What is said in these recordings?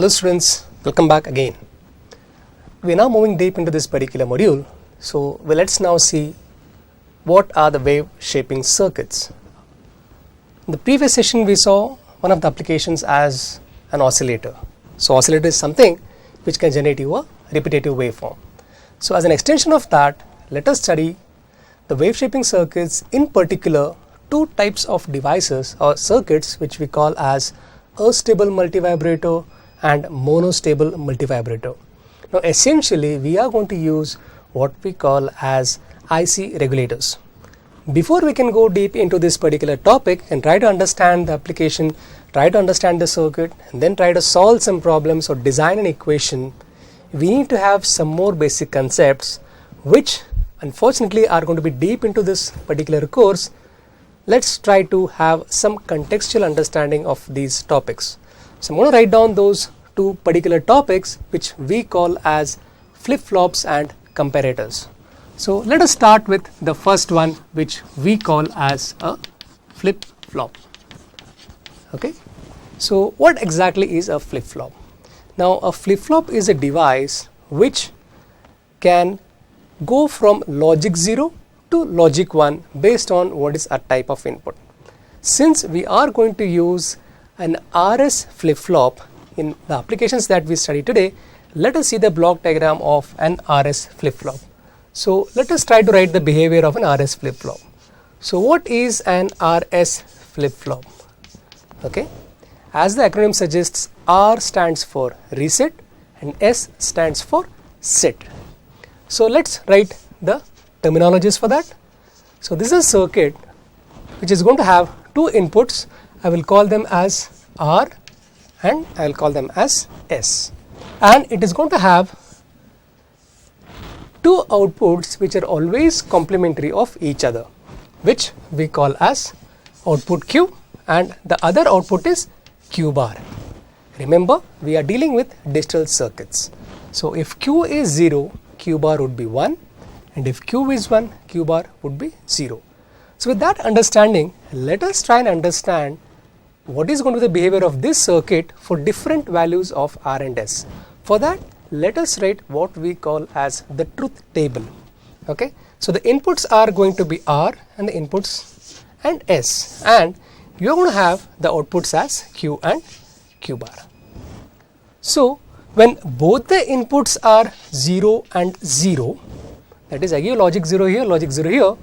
Hello students, welcome back again. We are now moving deep into this particular module. So let's now see what are the wave shaping circuits. In the previous session we saw one of the applications as an oscillator. So oscillator is something which can generate you a repetitive waveform. So as an extension of that, let us study the wave shaping circuits, in particular two types of devices or circuits which we call as Astable Multivibrator and Monostable Multivibrator. Now essentially we are going to use what we call as IC regulators. Before we can go deep into this particular topic and try to understand the application, try to understand the circuit, and then try to solve some problems or design an equation, we need to have some more basic concepts which unfortunately are going to be deep into this particular course. Let's try to have some contextual understanding of these topics. So I'm going to write down those two particular topics which we call as flip-flops and comparators. So let us start with the first one which we call as a flip-flop. Okay, so what exactly is a flip-flop? Now a flip-flop is a device which can go from logic 0 to logic 1 based on what is a type of input. Since we are going to use an RS flip-flop in the applications that we study today, let us see the block diagram of an RS flip-flop. So let us try to write the behavior of an RS flip-flop. So what is an RS flip-flop? Okay, as the acronym suggests, R stands for reset and S stands for set. So let's write the terminologies for that. So this is a circuit which is going to have two inputs. I will call them as R and I will call them as S, and it is going to have two outputs which are always complementary of each other, which we call as output Q, and the other output is Q bar. Remember, we are dealing with digital circuits. So if Q is 0, Q bar would be 1, and if Q is 1, Q bar would be 0. So with that understanding, let us try and understand what is going to be the behavior of this circuit for different values of R and S. For that, let us write what we call as the truth table. Okay, so the inputs are going to be R and the inputs and S, and you are going to have the outputs as Q and Q bar. So when both the inputs are 0 and 0, that is, I give logic 0 here, logic 0 here,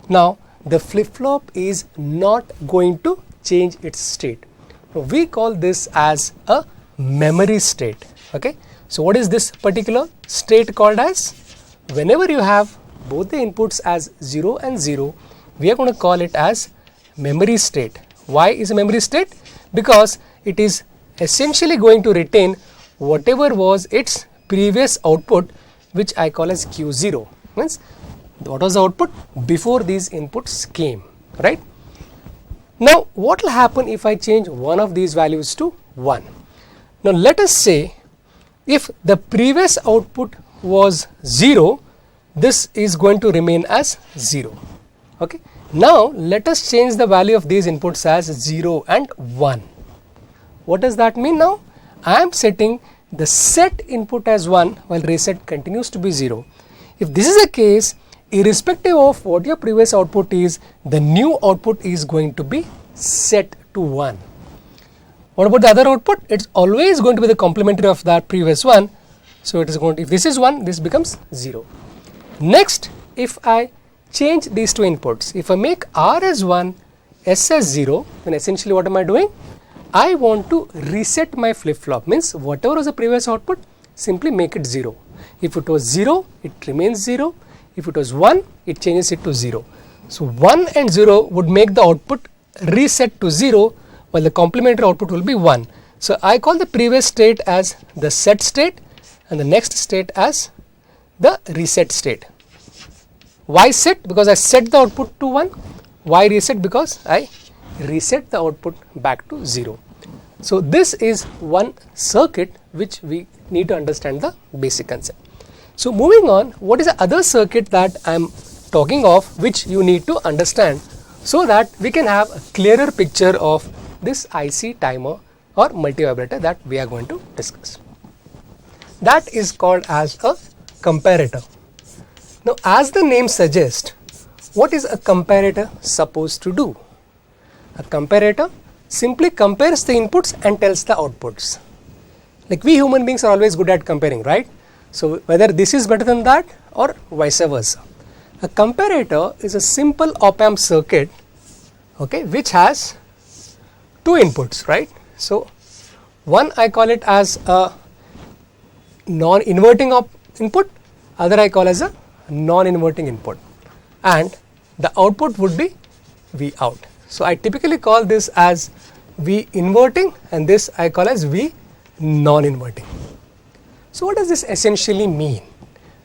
now the flip-flop is not going to change its state. We call this as a memory state. Okay, so what is this particular state called as? Whenever you have both the inputs as 0 and 0, we are going to call it as memory state. Why is a memory state? Because it is essentially going to retain whatever was its previous output, which I call as Q0. Means what was the output before these inputs came, right? Now what will happen if I change one of these values to 1? Now let us say if the previous output was 0, this is going to remain as 0. Okay, now let us change the value of these inputs as 0 and 1. What does that mean now? I am setting the set input as 1 while reset continues to be 0. If this is the case, irrespective of what your previous output is, the new output is going to be set to 1. What about the other output? It's always going to be the complementary of that previous one. So it is going to, if this is 1, this becomes 0. Next, if I change these two inputs, if I make R as 1, S as 0, then essentially what am I doing? I want to reset my flip-flop, means whatever was the previous output, simply make it 0. If it was 0, it remains 0. If it was 1, it changes it to 0. So 1 and 0 would make the output reset to 0, while the complementary output will be 1. So I call the previous state as the set state and the next state as the reset state. Why set? Because I set the output to 1. Why reset? Because I reset the output back to 0. So this is one circuit which we need to understand the basic concept. So moving on, what is the other circuit that I am talking of which you need to understand so that we can have a clearer picture of this IC timer or multivibrator that we are going to discuss. That is called as a comparator. Now, as the name suggests, what is a comparator supposed to do? A comparator simply compares the inputs and tells the outputs. Like we human beings are always good at comparing, right? So whether this is better than that or vice versa. A comparator is a simple op-amp circuit, okay, which has two inputs, right? So one I call it as a non-inverting input, other I call as a non-inverting input, and the output would be V out. So I typically call this as V inverting and this I call as V non-inverting. So what does this essentially mean?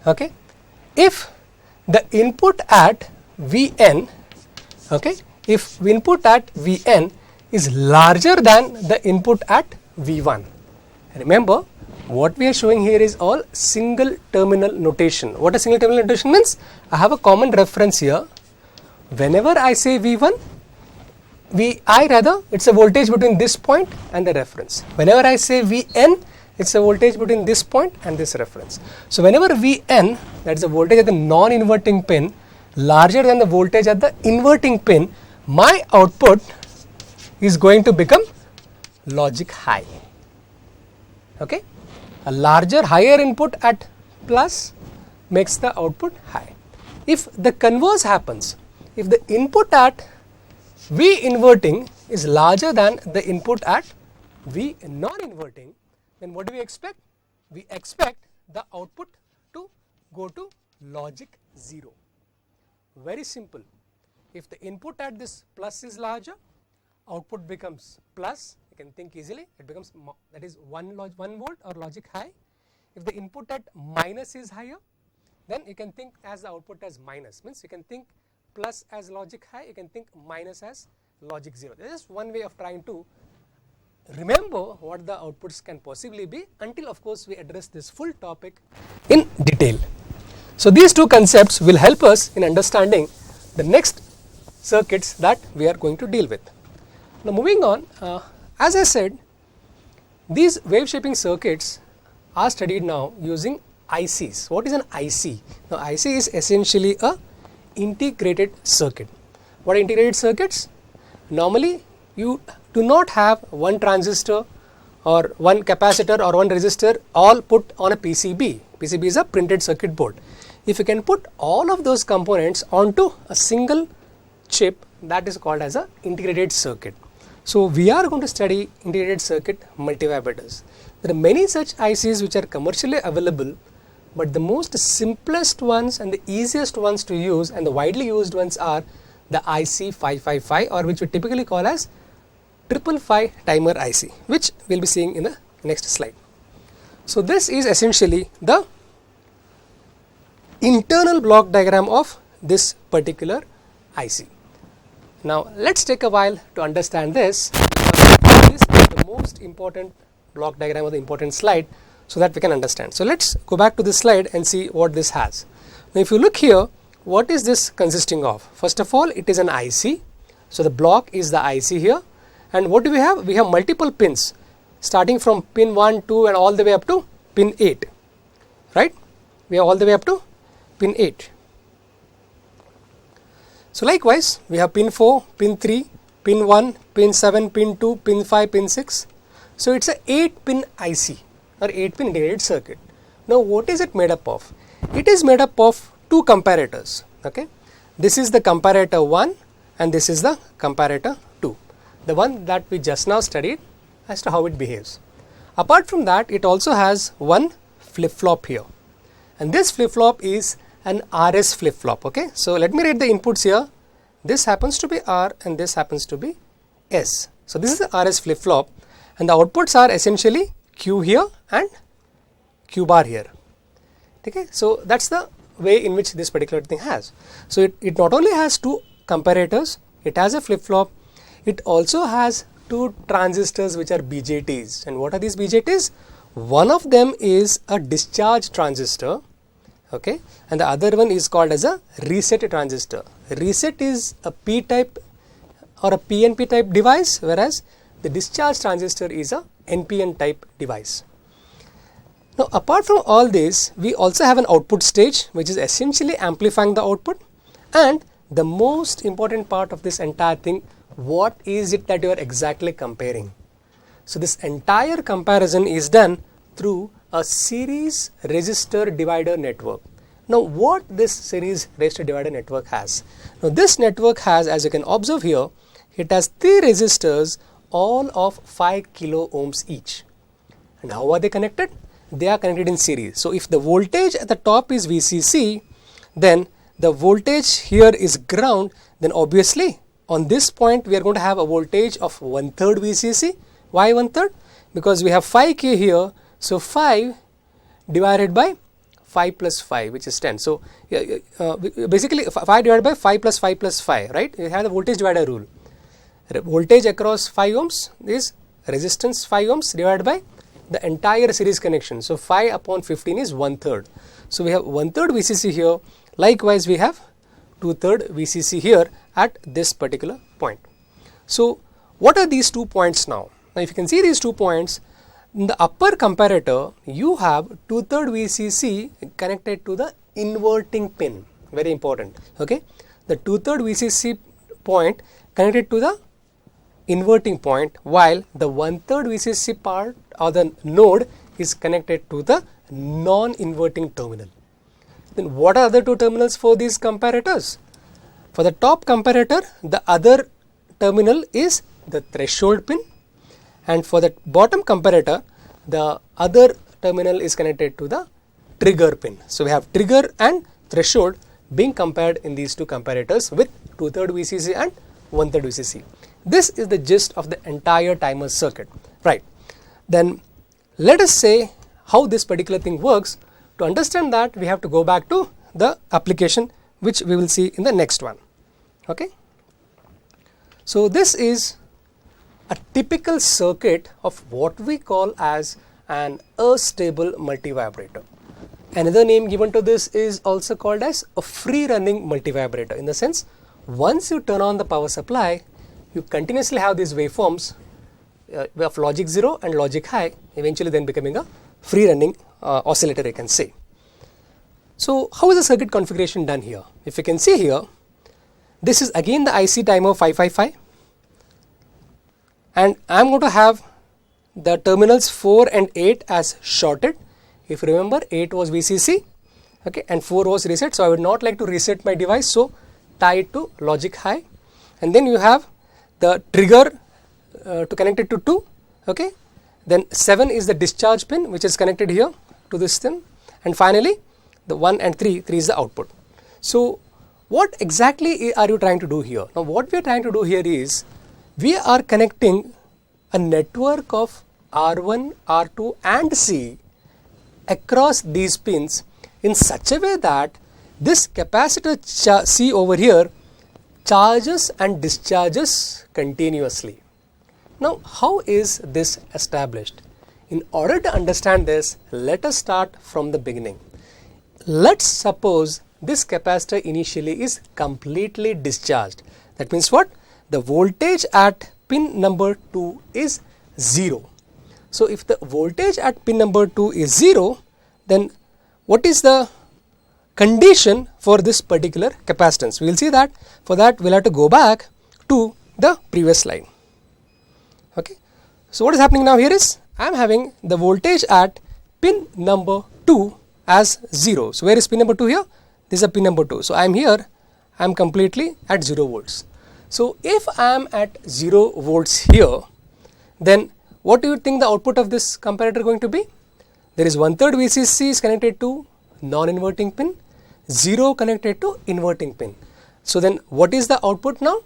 Okay, if the input at Vn, okay, if input at Vn is larger than the input at V1, remember what we are showing here is all single terminal notation. What a single terminal notation means? I have a common reference here. Whenever I say V1, it's a voltage between this point and the reference. Whenever I say Vn, it's a voltage between this point and this reference. So whenever Vn, that is the voltage at the non-inverting pin, larger than the voltage at the inverting pin, my output is going to become logic high. Okay, a larger, higher input at plus makes the output high. If the converse happens, if the input at V inverting is larger than the input at V non-inverting, then what do we expect? We expect the output to go to logic 0. Very simple. If the input at this plus is larger, output becomes plus. You can think easily. It becomes, that is 1 volt or logic high. If the input at minus is higher, then you can think as the output as minus. Means you can think plus as logic high, you can think minus as logic 0. This is one way of trying to remember what the outputs can possibly be, until of course we address this full topic in detail. So these two concepts will help us in understanding the next circuits that we are going to deal with. Now moving on, as I said, these wave shaping circuits are studied now using ICs. What is an IC? Now IC is essentially a integrated circuit. What are integrated circuits? Normally you do not have one transistor or one capacitor or one resistor all put on a PCB. PCB is a printed circuit board. If you can put all of those components onto a single chip, that is called as a integrated circuit. So we are going to study integrated circuit multivibrators. There are many such ICs which are commercially available, but the most simplest ones and the easiest ones to use and the widely used ones are the IC 555, or which we typically call as 555 timer IC, which we will be seeing in the next slide. So this is essentially the internal block diagram of this particular IC. Now let's take a while to understand this. This is the most important block diagram or the important slide, so that we can understand. So let's go back to this slide and see what this has. Now if you look here, what is this consisting of? First of all, it is an IC. So the block is the IC here, and what do we have? We have multiple pins starting from pin 1, 2 and all the way up to pin 8, right? We have all the way up to pin 8. So likewise, we have pin 4, pin 3, pin 1, pin 7, pin 2, pin 5, pin 6. So it's a 8 pin IC or 8 pin integrated circuit. Now what is it made up of? It is made up of two comparators. Okay, this is the comparator 1 and this is the comparator 2, the one that we just now studied as to how it behaves. Apart from that, it also has one flip-flop here, and this flip-flop is an RS flip-flop. Okay, so let me write the inputs here. This happens to be R and this happens to be S. So this is the RS flip-flop, and the outputs are essentially Q here and Q bar here. Okay, so that's the way in which this particular thing has. So it not only has two comparators, it has a flip-flop, it also has two transistors which are BJTs. And what are these BJTs? One of them is a discharge transistor, okay, and the other one is called as a reset transistor. Reset is a P-type or a PNP type device, whereas the discharge transistor is a NPN type device. Now apart from all this, we also have an output stage which is essentially amplifying the output, and the most important part of this entire thing, what is it that you are exactly comparing? So this entire comparison is done through a series resistor divider network. Now what this series resistor divider network has? Now this network has, as you can observe here, it has 3 resistors, all of 5 kilo ohms each. And how are they connected? They are connected in series. So if the voltage at the top is VCC, then the voltage here is ground, then obviously on this point we are going to have a voltage of 1/3 VCC. Why 1/3? Because we have 5K here, so 5 divided by 5 plus 5, which is 10. So basically 5 divided by 5 plus 5 plus 5, right? We have the voltage divider rule. Voltage across 5 ohms is resistance 5 ohms divided by the entire series connection. So 5 upon 15 is 1/3. So we have 1/3 VCC here. Likewise, we have 2/3 VCC here at this particular point. So what are these 2 points now? Now if you can see these 2 points, in the upper comparator you have 2/3 VCC connected to the inverting pin. Very important. Okay, the 2/3 VCC point connected to the inverting point, while the 1/3 VCC part or the node is connected to the non-inverting terminal. Then what are the 2 terminals for these comparators? For the top comparator, the other terminal is the threshold pin, and for the bottom comparator, the other terminal is connected to the trigger pin. So we have trigger and threshold being compared in these 2 comparators with 2/3 VCC and 1/3 VCC. This is the gist of the entire timer circuit, right? Then let us say how this particular thing works. To understand that, we have to go back to the application, which we will see in the next one. Okay, so this is a typical circuit of what we call as an astable multivibrator. Another name given to this is also called as a free running multivibrator, in the sense, once you turn on the power supply, you continuously have these waveforms of logic 0 and logic high, eventually then becoming a free running oscillator, you can say. So how is the circuit configuration done here? If you can see here, this is again the IC timer 555, and I am going to have the terminals 4 and 8 as shorted. If you remember, 8 was VCC, okay, and 4 was reset. So I would not like to reset my device, so tie it to logic high, and then you have the trigger to connect it to 2, okay. Then 7 is the discharge pin, which is connected here to this thing, and finally the 1 and 3 is the output. So what exactly are you trying to do here? Now what we are trying to do here is, we are connecting a network of R1, R2 and C across these pins in such a way that this capacitor C over here charges and discharges continuously. Now how is this established? In order to understand this, let us start from the beginning. Let's suppose this capacitor initially is completely discharged. That means what? The voltage at pin number 2 is 0. So if the voltage at pin number 2 is 0, then what is the condition for this particular capacitance? We will see that. For that, we will have to go back to the previous slide. Okay. So what is happening now here is, I am having the voltage at pin number 2 as 0. So where is pin number 2 here? This is a pin number 2. So I am here, I am completely at 0 volts. So if I am at 0 volts here, then what do you think the output of this comparator going to be? There is 1/3 VCC is connected to non-inverting pin, 0 connected to inverting pin. So then what is the output now?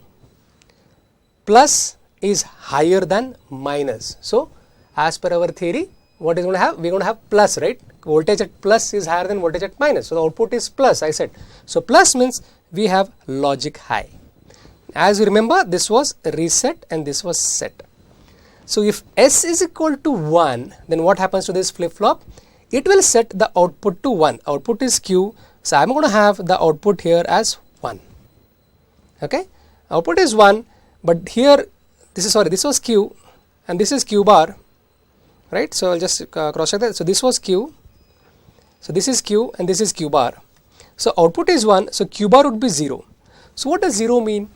Plus is higher than minus. So as per our theory, what is going to have? We are going to have plus, right? Voltage at plus is higher than voltage at minus. So the output is plus, I said. So plus means we have logic high. As you remember, this was reset and this was set. So if S is equal to 1, then what happens to this flip-flop? It will set the output to 1. Output is Q. So I am going to have the output here as 1. Okay. Output is 1, but here, this was Q. and this is Q bar, right? So I'll just cross check that. So this was Q, so this is Q and this is Q bar. So output is 1, so Q bar would be 0. So what does 0 mean?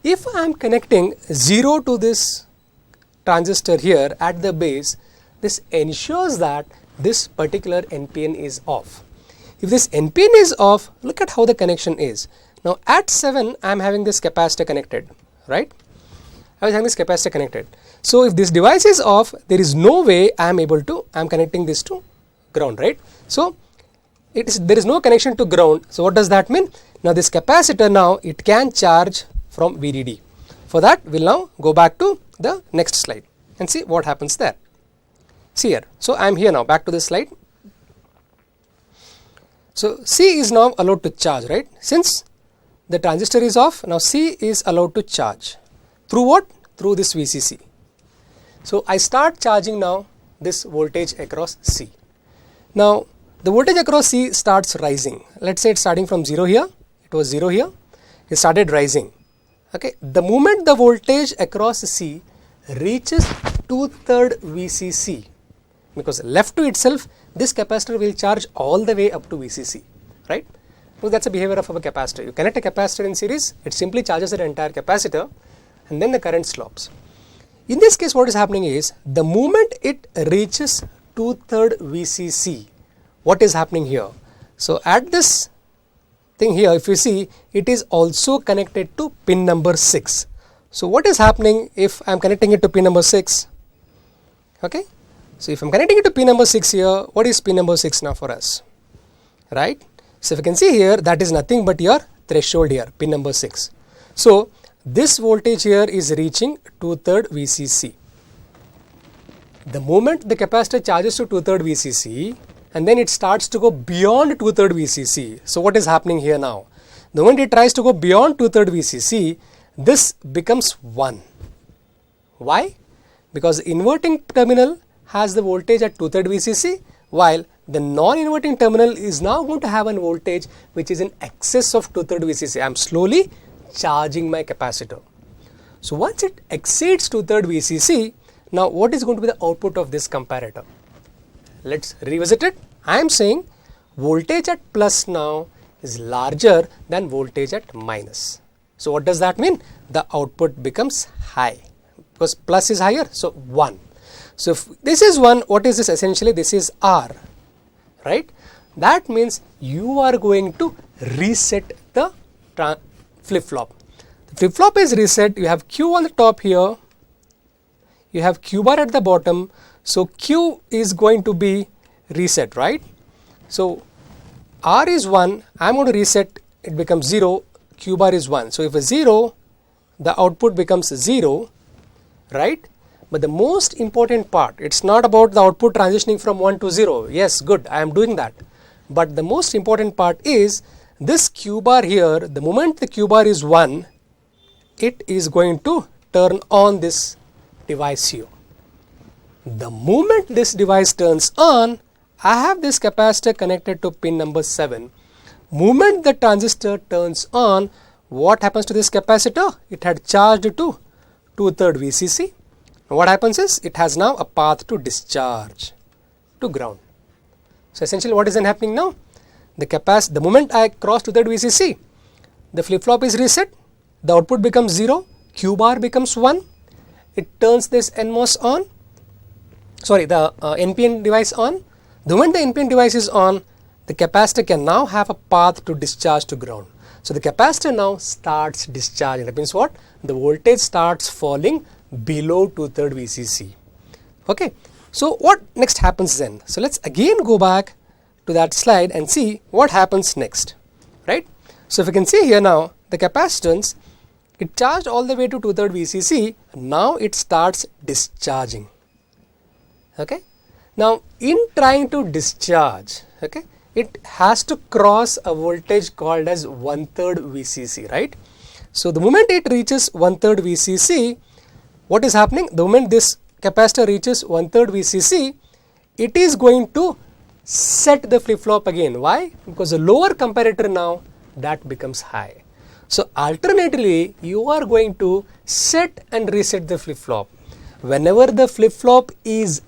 If I am connecting 0 to this transistor here at the base, this ensures that this particular NPN is off. If this NPN is off, look at how the connection is. Now at 7 I am having this capacitor connected, right? I was having this capacitor connected. So if this device is off, there is no way I am connecting this to ground, right? So there is no connection to ground. So what does that mean? Now this capacitor, now it can charge from VDD. For that we'll now go back to the next slide and see what happens there. See here. So I am here now, back to this slide. So C is now allowed to charge, right? Since the transistor is off, now C is allowed to charge. Through what? Through this VCC. So I start charging now this voltage across C. Now the voltage across C starts rising. Let's say it's starting from 0 here. It was 0 here. It started rising. Okay. The moment the voltage across C reaches 2/3 VCC, because left to itself, this capacitor will charge all the way up to VCC, right? So that's a behavior of a capacitor. You connect a capacitor in series, it simply charges the entire capacitor and then the current stops. In this case, what is happening is, the moment it reaches 2/3 VCC, what is happening here? So at this thing here, if you see, it is also connected to pin number 6. So what is happening if I am connecting it to pin number 6? Okay. So if I am connecting it to pin number 6 here, what is pin number 6 now for us? Right. So if you can see here, that is nothing but your threshold here, pin number 6. So this voltage here is reaching 2/3 VCC. The moment the capacitor charges to 2/3 VCC, and then it starts to go beyond 2/3 VCC. So what is happening here now? The moment it tries to go beyond 2/3 VCC, this becomes 1. Why? Because the inverting terminal has the voltage at 2/3 VCC, while the non-inverting terminal is now going to have a voltage which is in excess of 2/3 VCC. I am slowly charging my capacitor. So once it exceeds 2/3 VCC, now what is going to be the output of this comparator? Let's revisit it. I am saying voltage at plus now is larger than voltage at minus. So what does that mean? The output becomes high because plus is higher, so 1. So if this is 1, what is this essentially? This is R, right? That means you are going to reset the flip-flop. The flip-flop is reset. You have Q on the top here. You have Q bar at the bottom. So Q is going to be reset, right? So R is 1. I am going to reset. It becomes 0. Q bar is 1. So if a 0, the output becomes 0, right? But the most important part, it's not about the output transitioning from 1 to 0. Yes, good, I am doing that. But the most important part is this Q bar here, the moment the Q bar is 1, it is going to turn on this device here. The moment this device turns on, I have this capacitor connected to pin number 7. Moment the transistor turns on, what happens to this capacitor? It had charged to 2/3 VCC. What happens is, it has now a path to discharge to ground. So essentially what is then happening now? The moment I cross 2/3 VCC, the flip-flop is reset, the output becomes 0, Q bar becomes 1, it turns this NMOS on, the NPN device on. The moment the NPN device is on, the capacitor can now have a path to discharge to ground. So the capacitor now starts discharging. That means what? The voltage starts falling below 2/3 VCC. Okay. So what next happens then? So let's again go back to that slide and see what happens next, right? So if you can see here now, the capacitance, it charged all the way to 2/3 VCC. Now it starts discharging. Okay. Now in trying to discharge, okay, it has to cross a voltage called as 1/3 VCC, right? So the moment it reaches 1/3 VCC, what is happening? The moment this capacitor reaches 1/3 VCC, it is going to set the flip-flop again. Why? Because the lower comparator now, that becomes high. So alternately, you are going to set and reset the flip-flop. whenever the flip-flop is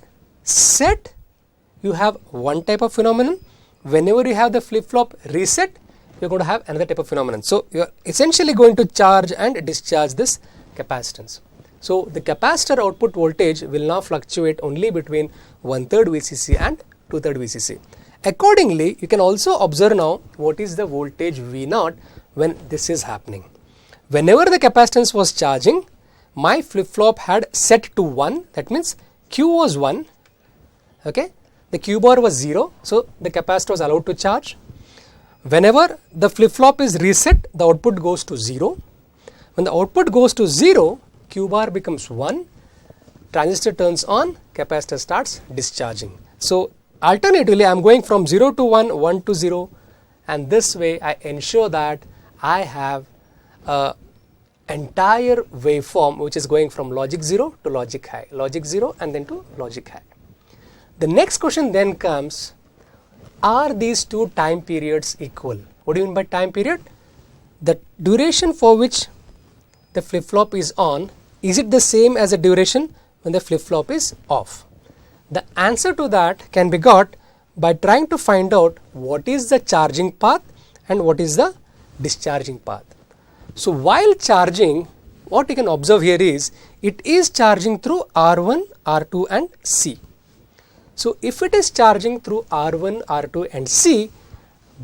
set, you have one type of phenomenon. Whenever you have the flip-flop reset, you're going to have another type of phenomenon. So you're essentially going to charge and discharge this capacitance. So the capacitor output voltage will now fluctuate only between 1/3 VCC and 2/3 VCC. Accordingly, you can also observe now what is the voltage V0 when this is happening. Whenever the capacitance was charging, my flip-flop had set to 1, that means Q was 1, okay, the Q bar was 0, so the capacitor was allowed to charge. Whenever the flip-flop is reset, the output goes to 0. When the output goes to 0, Q bar becomes 1, transistor turns on, capacitor starts discharging. So alternatively, I am going from 0 to 1, 1 to 0, and this way I ensure that I have a entire waveform which is going from logic 0 to logic high, logic 0 and then to logic high. The next question then comes, are these two time periods equal? What do you mean by time period? The duration for which the flip-flop is on, is it the same as the duration when the flip-flop is off? The answer to that can be got by trying to find out what is the charging path and what is the discharging path. So while charging, what you can observe here is, it is charging through R1, R2 and C. So if it is charging through R1, R2 and C,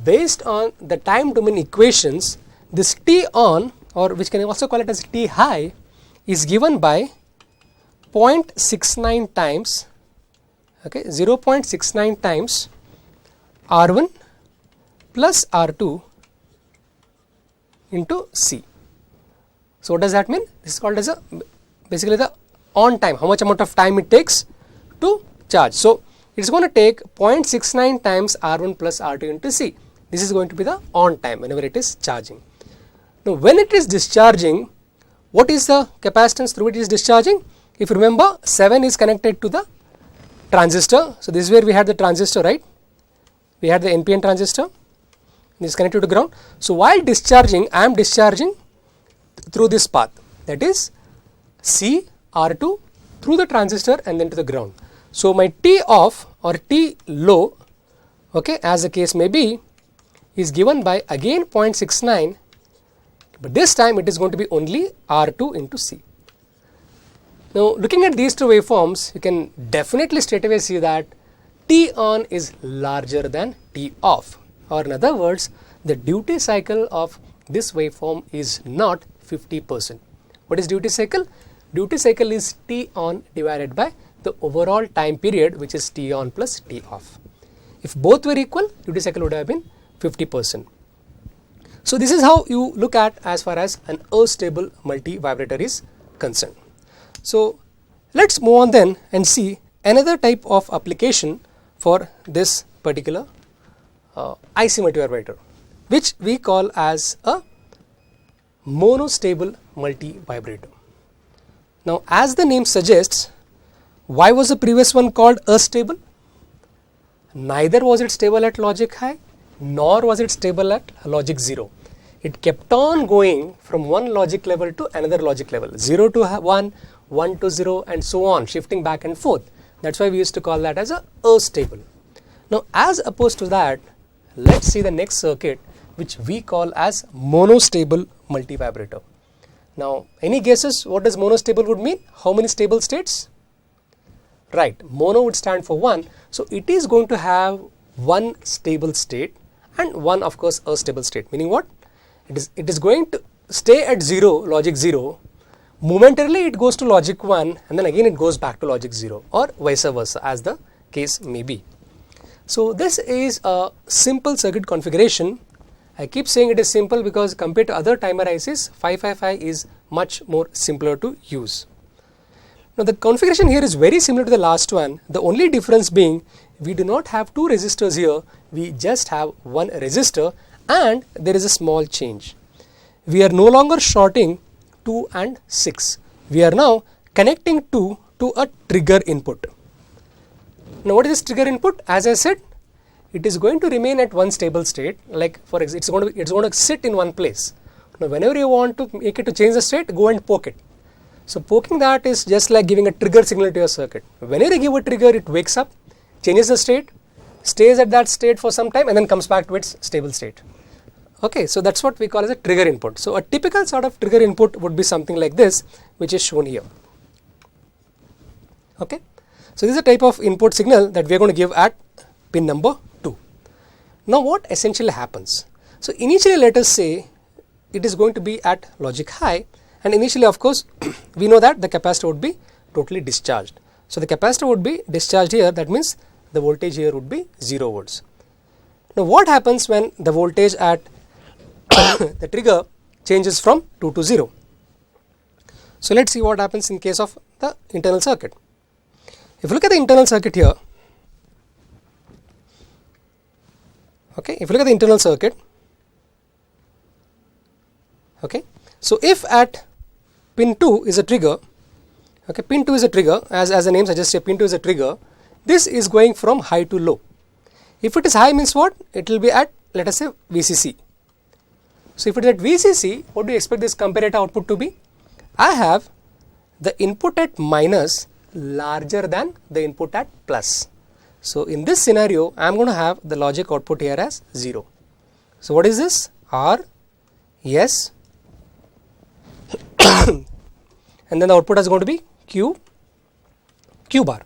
based on the time domain equations, this T on, or which can also call it as T high, is given by 0.69 times, okay, 0.69 times R1 plus R2 into C. So what does that mean? This is called as basically the on time, how much amount of time it takes to charge. So it's going to take 0.69 times R1 plus R2 into C. This is going to be the on time whenever it is charging. Now when it is discharging, what is the capacitance through which it is discharging? If you remember, 7 is connected to the transistor. So this is where we had the transistor, right? We had the NPN transistor. This is connected to ground. So while discharging, I am discharging through this path, that is C, R2 through the transistor and then to the ground. So my T off or T low, okay, as the case may be, is given by again 0.69, but this time it is going to be only R2 into C. Now looking at these two waveforms, you can definitely straight away see that T on is larger than T off, or in other words, the duty cycle of this waveform is not 50%. What is duty cycle? Duty cycle is T on divided by the overall time period, which is T on plus T off. If both were equal, duty cycle would have been 50%. So this is how you look at as far as an astable multivibrator is concerned. So let's move on then and see another type of application for this particular IC multivibrator, which we call as a monostable multivibrator. Now as the name suggests, why was the previous one called astable? Neither was it stable at logic high, nor was it stable at logic 0. It kept on going from one logic level to another logic level, 0 to 1, 1 to 0 and so on, shifting back and forth. That's why we used to call that as a astable. Now as opposed to that, let's see the next circuit, which we call as monostable multivibrator. Now any guesses what does monostable would mean? How many stable states? Right, mono would stand for 1, so it is going to have one stable state and one of course astable state, meaning what? It is going to stay at 0, logic 0, momentarily it goes to logic 1 and then again it goes back to logic 0, or vice versa as the case may be. So this is a simple circuit configuration. I keep saying it is simple because compared to other timer ICs, 555 is much more simpler to use. Now the configuration here is very similar to the last one, the only difference being we do not have two resistors here, we just have one resistor, and there is a small change. We are no longer shorting 2 and 6, we are now connecting 2 to a trigger input. Now what is this trigger input? As I said, it is going to remain at one stable state, like for example it's going to sit in one place. Now whenever you want to make it to change the state, go and poke it. So poking that is just like giving a trigger signal to your circuit. Whenever you give a trigger, it wakes up, changes the state, stays at that state for some time and then comes back to its stable state. Okay, so that's what we call as a trigger input. So a typical sort of trigger input would be something like this, which is shown here. Okay, so this is a type of input signal that we are going to give at pin number 2. Now what essentially happens? So initially let us say it is going to be at logic high, and initially of course we know that the capacitor would be totally discharged. So the capacitor would be discharged here, that means the voltage here would be 0 volts. Now what happens when the voltage at the trigger changes from 2 to 0? So let's see what happens in case of the internal circuit. If you look at the internal circuit here, okay, if you look at the internal circuit, okay, so if at pin 2 is a trigger, okay, pin 2 is a trigger, as the name suggests, pin 2 is a trigger, this is going from high to low. If it is high means what? It will be at, let us say, VCC. So if it is at VCC, what do you expect this comparator output to be? I have the input at minus larger than the input at plus. So in this scenario, I am going to have the logic output here as 0. So what is this? R, S, and then the output is going to be Q bar.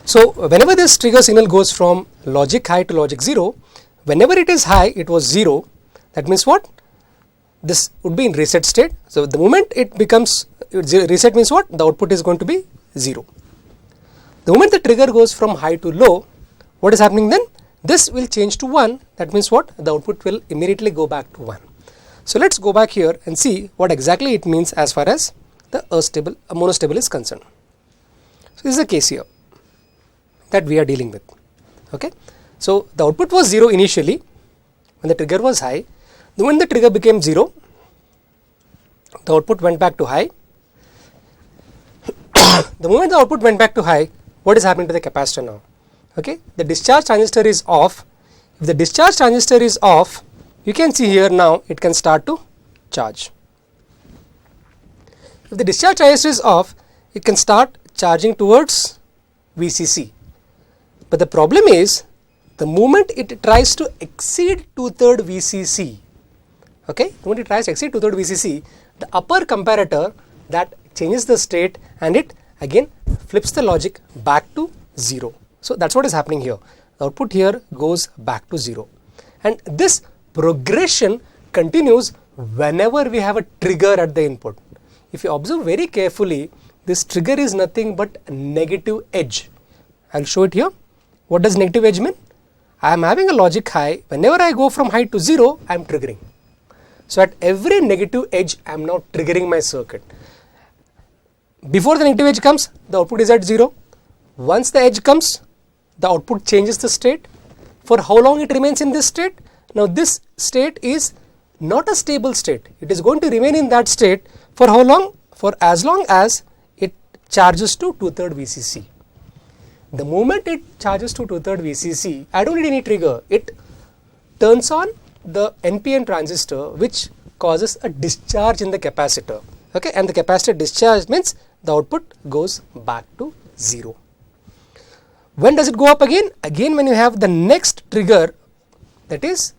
So whenever this trigger signal goes from logic high to logic 0, whenever it is high, it was 0. That means what? This would be in reset state. So the moment it becomes reset means what? The output is going to be 0. The moment the trigger goes from high to low, what is happening then? This will change to 1. That means what? The output will immediately go back to 1. So let's go back here and see what exactly it means as far as the monostable is concerned. So this is the case here that we are dealing with. Okay, so the output was 0 initially when the trigger was high. When the trigger became 0, the output went back to high. The moment the output went back to high, what is happening to the capacitor now? Okay, the discharge transistor is off. If the discharge transistor is off, you can see here now it can start to charge. If the discharge transistor is off, it can start charging towards VCC. But the problem is, the moment it tries to exceed 2/3 VCC, okay, the moment it tries to exceed 2/3 VCC, the upper comparator that changes the state and it again flips the logic back to 0. So that's what is happening here. The output here goes back to 0. And this progression continues whenever we have a trigger at the input. If you observe very carefully, this trigger is nothing but negative edge. I'll show it here. What does negative edge mean? I am having a logic high. Whenever I go from high to 0, I am triggering. So at every negative edge, I am now triggering my circuit. Before the negative edge comes, the output is at 0. Once the edge comes, the output changes the state. For how long it remains in this state? Now this state is not a stable state. It is going to remain in that state for how long? For as long as it charges to 2/3 VCC. The moment it charges to 2/3 VCC, I don't need any trigger. It turns on the NPN transistor, which causes a discharge in the capacitor. Okay, and the capacitor discharge means the output goes back to 0. When does it go up again? Again when you have the next trigger, that is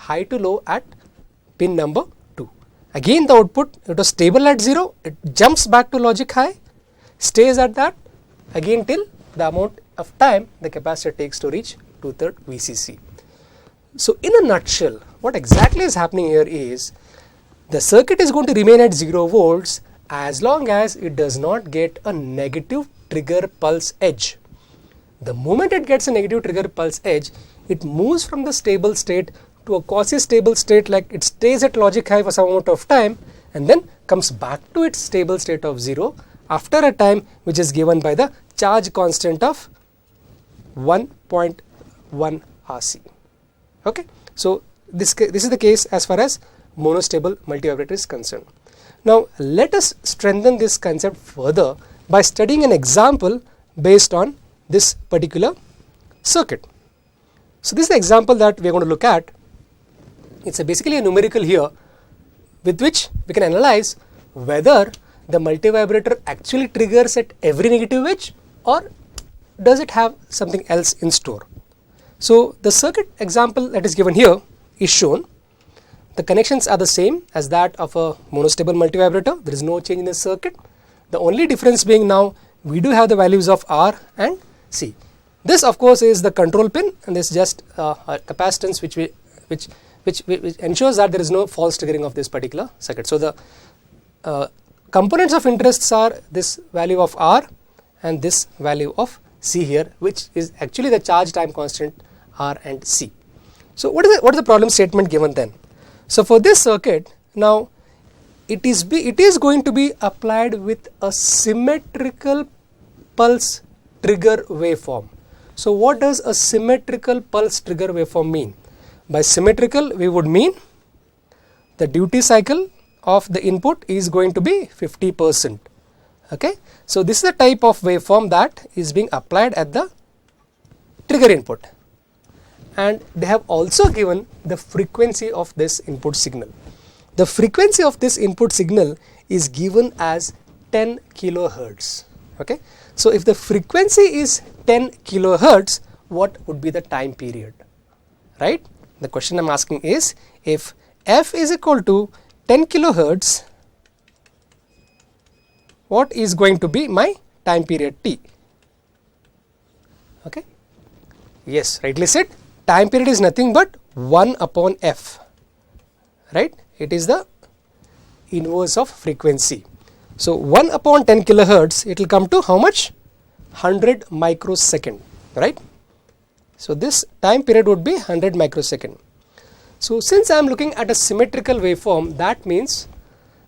high to low at pin number 2. Again the output, it was stable at 0, it jumps back to logic high, stays at that again till the amount of time the capacitor takes to reach 2/3 VCC. So in a nutshell, what exactly is happening here is the circuit is going to remain at 0 volts as long as it does not get a negative trigger pulse edge. The moment it gets a negative trigger pulse edge, it moves from the stable state to a quasi-stable state, like it stays at logic high for some amount of time and then comes back to its stable state of 0 after a time which is given by the charge constant of 1.1 RC. Okay, so this is the case as far as monostable multivibrator is concerned. Now let us strengthen this concept further by studying an example based on this particular circuit. So this is the example that we are going to look at. It's basically a numerical here with which we can analyze whether the multivibrator actually triggers at every negative edge or does it have something else in store. So the circuit example that is given here is shown. The connections are the same as that of a monostable multivibrator. There is no change in the circuit. The only difference being now we do have the values of R and C. This of course is the control pin, and this is just a capacitance which ensures that there is no false triggering of this particular circuit. So the components of interests are this value of R and this value of C here, which is actually the charge time constant R and C. So what is the problem statement given then? So for this circuit, now it is going to be applied with a symmetrical pulse trigger waveform. So what does a symmetrical pulse trigger waveform mean? By symmetrical we would mean the duty cycle of the input is going to be 50%. Okay, so this is the type of waveform that is being applied at the trigger input, and they have also given the frequency of this input signal. The frequency of this input signal is given as 10 kilohertz. Okay, so if the frequency is 10 kilohertz, what would be the time period? Right? The question I am asking is, if f is equal to 10 kilohertz, what is going to be my time period t? Okay, yes, rightly said. Time period is nothing but 1 upon f, right? It is the inverse of frequency. So 1 upon 10 kilohertz, it will come to how much? 100 microsecond, right? So this time period would be 100 microsecond. So since I am looking at a symmetrical waveform, that means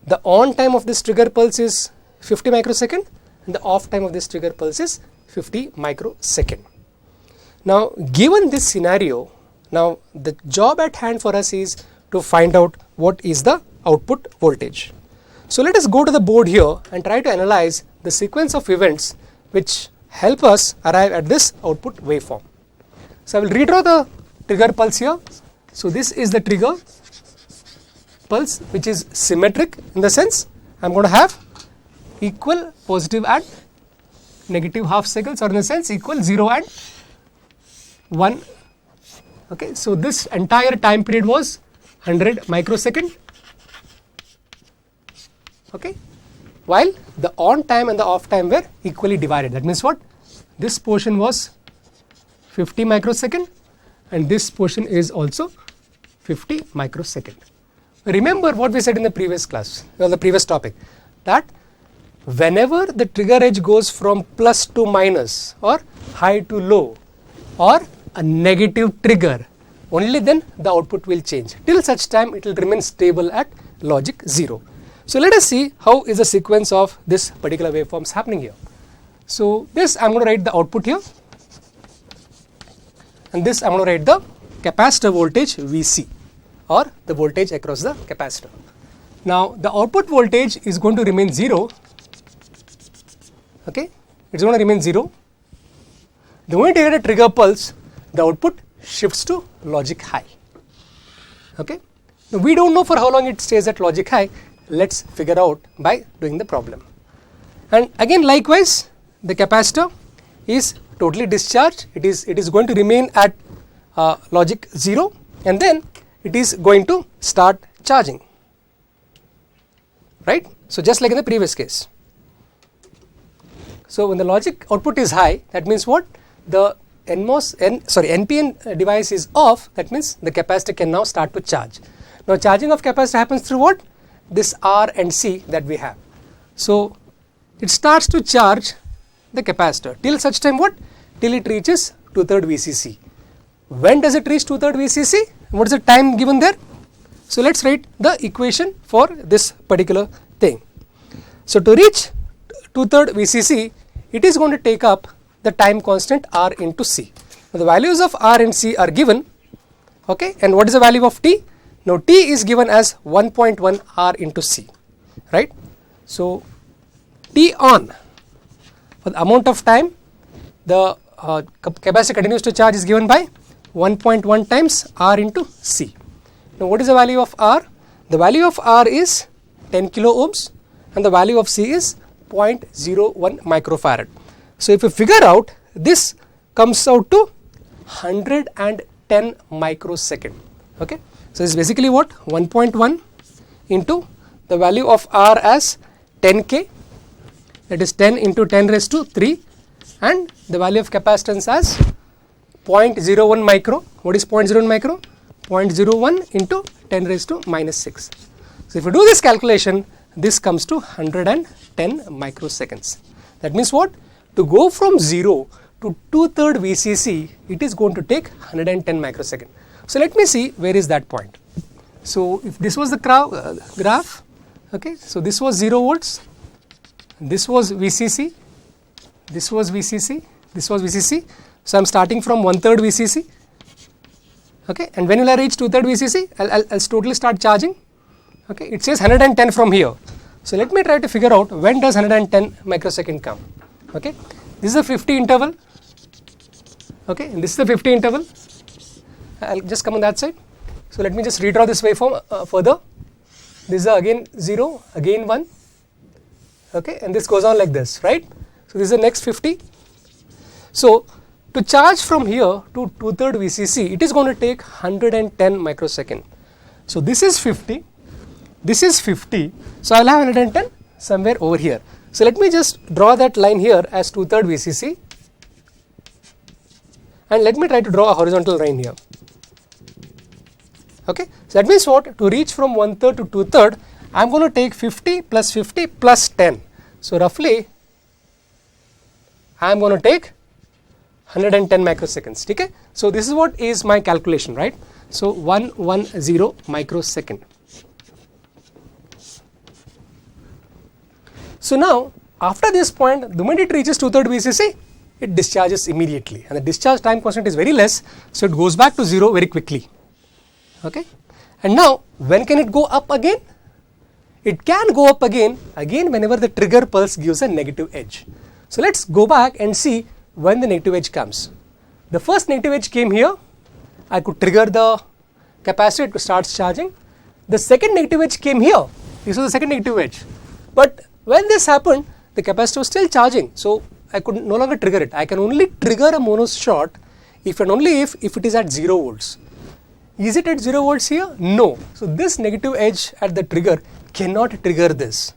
the on time of this trigger pulse is 50 microsecond and the off time of this trigger pulse is 50 microsecond. Now given this scenario, now the job at hand for us is to find out what is the output voltage. So let us go to the board here and try to analyze the sequence of events which help us arrive at this output waveform. So I will redraw the trigger pulse here. So this is the trigger pulse which is symmetric, in the sense I am going to have equal positive and negative half cycles, or in the sense equal 0 and 1. Okay, so this entire time period was 100 microsecond. Okay, while the on time and the off time were equally divided. That means what? This portion was 50 microsecond and this portion is also 50 microsecond. Remember what we said in the previous class, or the previous topic, that whenever the trigger edge goes from plus to minus or high to low or a negative trigger, only then the output will change. Till such time it will remain stable at logic 0. So let us see how is the sequence of this particular waveforms happening here. So this I am going to write the output here, and this I am going to write the capacitor voltage Vc, or the voltage across the capacitor. Now the output voltage is going to remain 0. Okay, it is going to remain 0. The moment you get a trigger pulse, the output shifts to logic high. Okay, now we don't know for how long it stays at logic high. Let's figure out by doing the problem. And again likewise, the capacitor is totally discharged. It is going to remain at logic 0, and then it is going to start charging, right? So just like in the previous case. So when the logic output is high, that means what? The NPN device is off. That means the capacitor can now start to charge. Now charging of capacitor happens through what? This R and C that we have. So it starts to charge the capacitor till such time what? Till it reaches 2/3 VCC. When does it reach 2/3 VCC? What is the time given there? So let's write the equation for this particular thing. So to reach 2/3 VCC, it is going to take up the time constant R into C. Now the values of R and C are given. Okay, and what is the value of T? Now T is given as 1.1 R into C. right? So T on, for the amount of time the capacitor continues to charge is given by 1.1 times R into C. Now what is the value of R? The value of R is 10 kilo ohms and the value of C is 0.01 microfarad. So if you figure out, this comes out to 110 microsecond. Okay, so this is basically what, 1.1 into the value of R as 10k, that is 10 into 10 raised to 3, and the value of capacitance as 0.01 micro. What is 0.01 micro? 0.01 into 10 raised to minus 6. So if you do this calculation, this comes to 110 microseconds. That means what? To go from 0 to 2/3 VCC, it is going to take 110 microseconds. So let me see where is that point. So if this was the graph, okay, so this was 0 volts, this was VCC, this was VCC, this was VCC. So I am starting from 1/3 VCC, okay, and when will I reach 2/3 VCC? I'll totally start charging. Okay, it says 110 from here. So let me try to figure out when does 110 microsecond come. Okay, this is a 50 interval. Okay, and this is the 50 interval. I'll just come on that side. So let me just redraw this waveform further. This is again 0, again 1. Okay, and this goes on like this, right? So this is the next 50. So to charge from here to 2/3 VCC, it is going to take 110 microsecond. So this is 50. This is 50, so I will have 110 somewhere over here. So let me just draw that line here as 2/3 VCC, and let me try to draw a horizontal line here. Okay, so that means what? To reach from 1/3 to 2/3, I am going to take 50 plus 50 plus 10. So roughly, I am going to take 110 microseconds. Okay, so this is what is my calculation, right? So 110 microsecond. So now, after this point, the moment it reaches 2/3 VCC, it discharges immediately, and the discharge time constant is very less, so it goes back to 0 very quickly. Okay, and now when can it go up again? It can go up again whenever the trigger pulse gives a negative edge. So let's go back and see when the negative edge comes. The first negative edge came here. I could trigger the capacitor to start charging. The second negative edge came here. This was the second negative edge, but when this happened, the capacitor was still charging, so I could no longer trigger it. I can only trigger a mono short if and only if it is at 0 volts. Is it at 0 volts here? No. So this negative edge at the trigger cannot trigger this.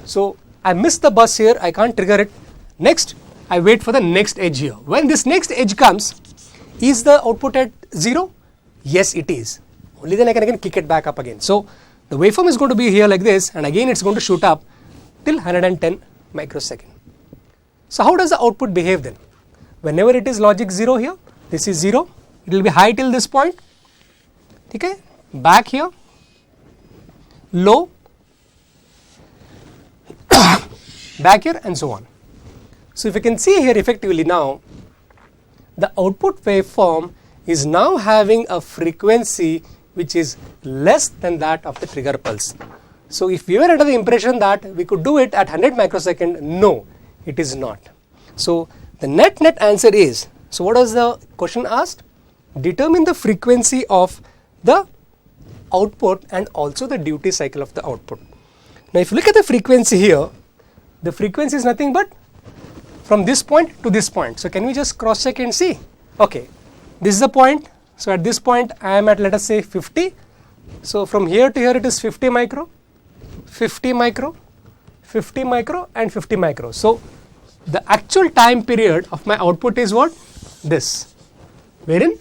So I missed the bus here, I can't trigger it. Next, I wait for the next edge here. When this next edge comes, is the output at 0? Yes, it is. Only then I can again kick it back up again. So the waveform is going to be here like this, and again it's going to shoot up till 110 microsecond. So how does the output behave then? Whenever it is logic 0 here, this is 0, it will be high till this point, okay, back here, low, back here, and so on. So if you can see here effectively now, the output waveform is now having a frequency which is less than that of the trigger pulse. So if we were under the impression that we could do it at 100 microsecond, no, it is not. So the net answer is, so what was the question asked? Determine the frequency of the output and also the duty cycle of the output. Now if you look at the frequency here, the frequency is nothing but from this point to this point. So can we just cross check and see? Okay, this is the point. So at this point I am at, let us say, 50. So from here to here it is 50 micro, 50 micro, 50 micro, and 50 micro. So the actual time period of my output is what? This, wherein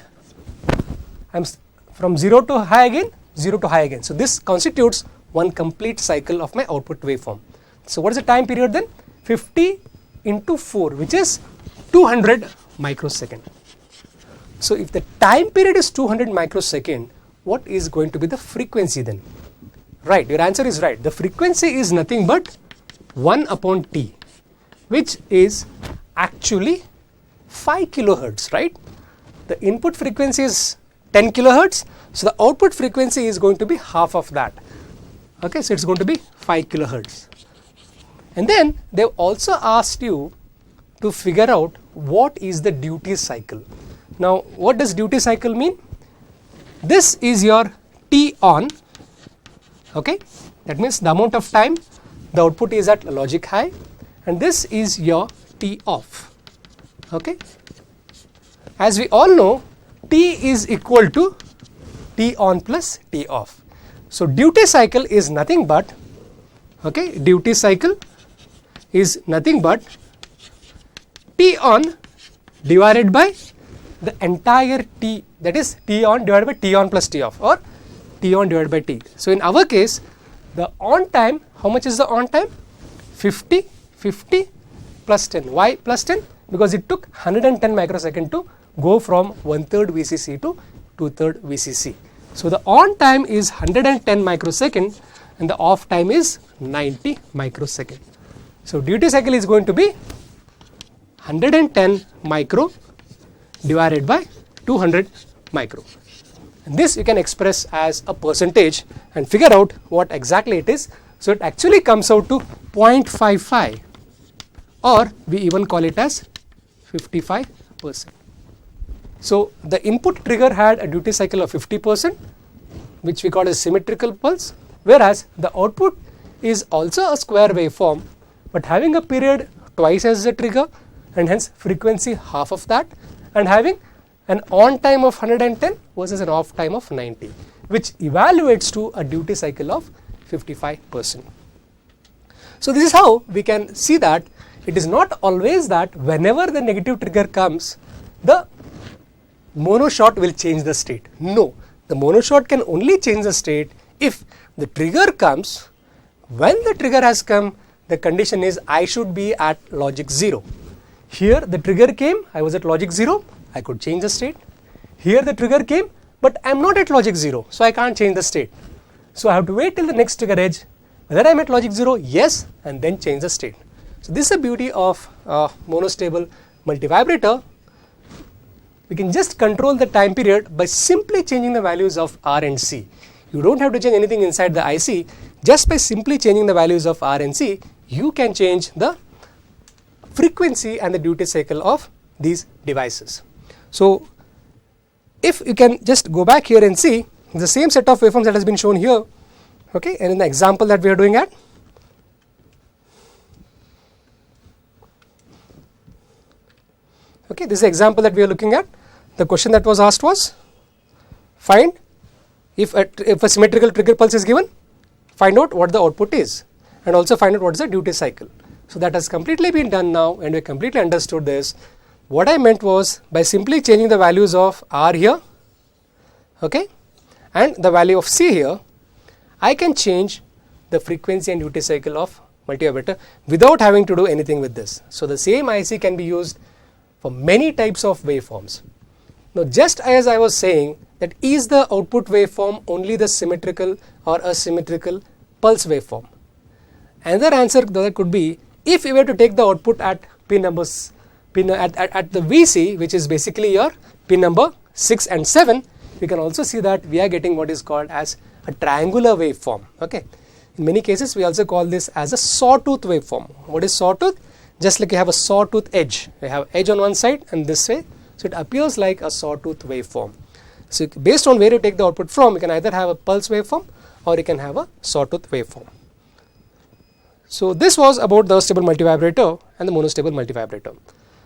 I am from 0 to high again, 0 to high again. So this constitutes one complete cycle of my output waveform. So what is the time period then? 50 into 4, which is 200 microsecond. So if the time period is 200 microsecond, what is going to be the frequency then? Right, your answer is right. The frequency is nothing but 1 upon T, which is actually 5 kilohertz, right? The input frequency is 10 kilohertz, so the output frequency is going to be half of that. Okay, so it's going to be 5 kilohertz. And then they've also asked you to figure out what is the duty cycle. Now, what does duty cycle mean? This is your T on, okay, that means the amount of time the output is at logic high, and this is your T off, okay. As we all know, T is equal to T on plus T off. So duty cycle is nothing but, okay, duty cycle is nothing but T on divided by the entire T, that is T on divided by T on plus T off, or T on divided by T. So in our case, the on time, how much is the on time? 50 plus 10. Why plus 10? Because it took 110 microsecond to go from 1/3 VCC to 2/3 VCC. So the on time is 110 microsecond and the off time is 90 microsecond. So duty cycle is going to be 110 micro divided by 200 micro. And this you can express as a percentage and figure out what exactly it is. So it actually comes out to 0.55, or we even call it as 55%. So the input trigger had a duty cycle of 50%, which we call as symmetrical pulse, whereas the output is also a square waveform but having a period twice as the trigger and hence frequency half of that, and having an on time of 110 versus an off time of 90, which evaluates to a duty cycle of 55%. So this is how we can see that it is not always that whenever the negative trigger comes, the mono shot will change the state. No, the mono shot can only change the state if the trigger comes. When the trigger has come, the condition is I should be at logic 0. Here the trigger came, I was at logic 0, I could change the state. Here the trigger came, but I am not at logic 0, so I can't change the state. So I have to wait till the next trigger edge, whether I am at logic 0, yes, and then change the state. So this is the beauty of monostable multivibrator. We can just control the time period by simply changing the values of R and C. You don't have to change anything inside the IC. Just by simply changing the values of R and C, you can change the frequency and the duty cycle of these devices. So if you can just go back here and see the same set of waveforms that has been shown here, okay, and in the example that we are doing at, okay, this is the example that we are looking at. The question that was asked was, find if a symmetrical trigger pulse is given, find out what the output is and also find out what is the duty cycle. So that has completely been done now and we completely understood this. What I meant was by simply changing the values of R here, okay, and the value of C here, I can change the frequency and duty cycle of multivibrator without having to do anything with this. So the same IC can be used for many types of waveforms. Now just as I was saying that is the output waveform only the symmetrical or asymmetrical pulse waveform? Another answer that could be, if you were to take the output at pin numbers, at the VC, which is basically your pin number 6 and 7, we can also see that we are getting what is called as a triangular waveform. Okay. In many cases we also call this as a sawtooth waveform. What is sawtooth? Just like you have a sawtooth edge. You have edge on one side and this way. So it appears like a sawtooth waveform. So based on where you take the output from, you can either have a pulse waveform or you can have a sawtooth waveform. So this was about the astable multivibrator and the monostable multivibrator.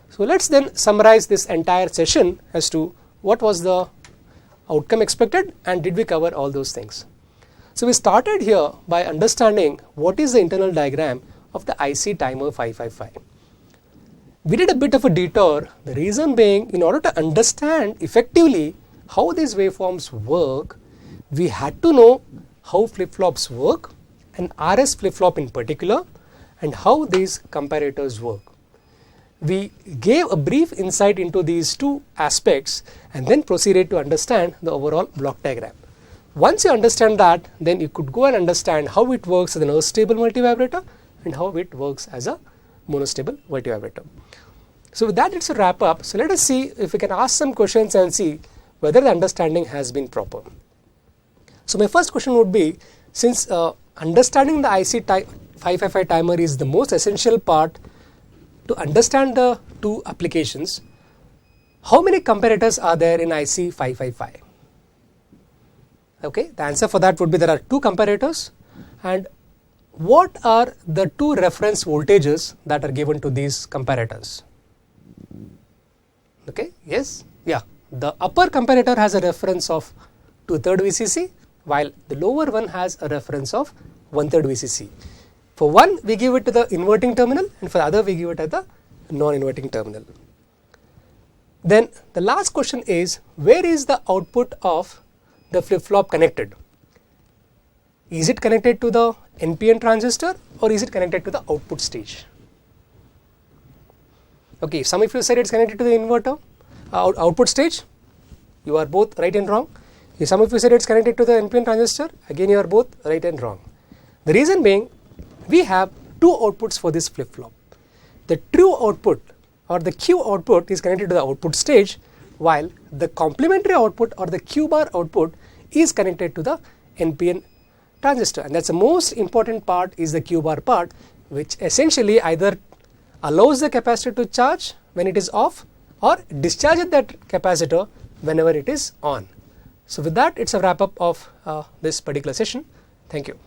So let's then summarize this entire session as to what was the outcome expected and did we cover all those things. So we started here by understanding what is the internal diagram of the IC timer 555. We did a bit of a detour, the reason being in order to understand effectively how these waveforms work, we had to know how flip-flops work and RS flip-flop in particular and how these comparators work. We gave a brief insight into these two aspects and then proceeded to understand the overall block diagram. Once you understand that, then you could go and understand how it works as an astable multivibrator and how it works as a monostable multivibrator. So with that, it's a wrap up. So let us see if we can ask some questions and see whether the understanding has been proper. So my first question would be, since understanding the IC 555 timer is the most essential part to understand the two applications. How many comparators are there in IC 555? Okay, the answer for that would be there are 2 comparators. And what are the 2 reference voltages that are given to these comparators? Okay, yes, yeah. The upper comparator has a reference of 2/3 VCC, while the lower one has a reference of 1/3 VCC. For one, we give it to the inverting terminal, and for the other, we give it at the non-inverting terminal. Then the last question is, where is the output of the flip-flop connected? Is it connected to the NPN transistor or is it connected to the output stage? Okay, some of you said it's connected to the inverter output stage. You are both right and wrong. If some of you said it's connected to the NPN transistor, again you are both right and wrong. The reason being, we have 2 outputs for this flip-flop. The true output or the Q output is connected to the output stage, while the complementary output or the Q bar output is connected to the NPN transistor, and that's the most important part is the Q bar part, which essentially either allows the capacitor to charge when it is off or discharges that capacitor whenever it is on. So with that, it's a wrap up of this particular session. Thank you.